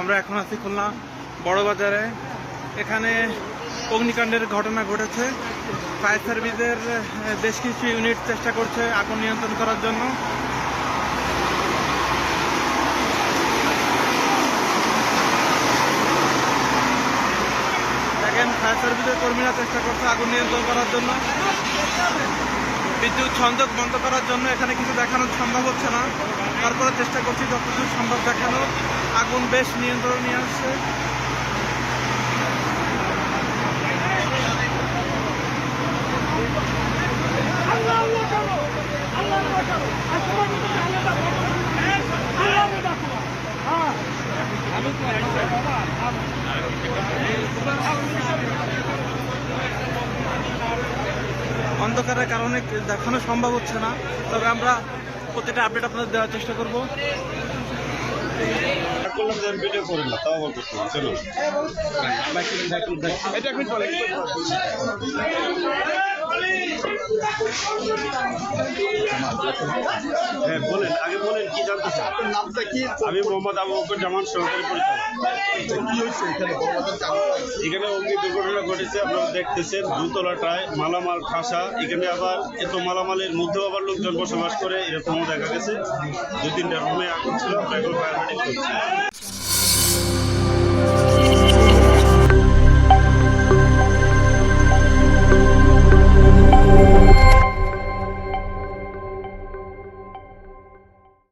আমরা এখন আছি খুলনা বড় বাজারে। এখানে অগ্নিকাণ্ডের ঘটনা ঘটেছে। ফায়ার সার্ভিসের বেশ কিছু ইউনিট চেষ্টা করছে আগুন নিয়ন্ত্রণ করার জন্য। দেখেন, ফায়ার সার্ভিসের কর্মীরা চেষ্টা করছে আগুন নিয়ন্ত্রণ করার জন্য। বিদ্যুৎ সংযোগ বন্ধ করার জন্য এখানে কিছু দেখানো সম্ভব হচ্ছে না, তারপরে চেষ্টা করছি যতদূর সম্ভব দেখানো। আগুন বেশ নিয়ন্ত্রণ নিয়ে আসছে। অন্ধকারের কারণে দেখানো সম্ভব হচ্ছে না, তবে আমরা প্রতিটা আপডেট আপনাদের দেওয়ার চেষ্টা করব। ভিডিও করেন না, তাও বলতে চলুন। হ্যাঁ বলেন, আগে বলেন কি জানতে চান। আপনার নামটা কি? আমি মোহাম্মদ আবু বকর জামান, সহকারী পরিচালক। কি হয়েছে এখানে? এখানে অগ্নি দুর্ঘটনা ঘটেছে, আপনারা দেখতেছেন। দুতলাটায় মালামাল ঠাসা। এখানে আবার এত মালামালের মধ্যেও আবার লোকজন বসবাস করে, এরকমও দেখা গেছে। 2-3টা রুমে আগুন ছিল, এখন ফায়ার ফাইটিং করছে।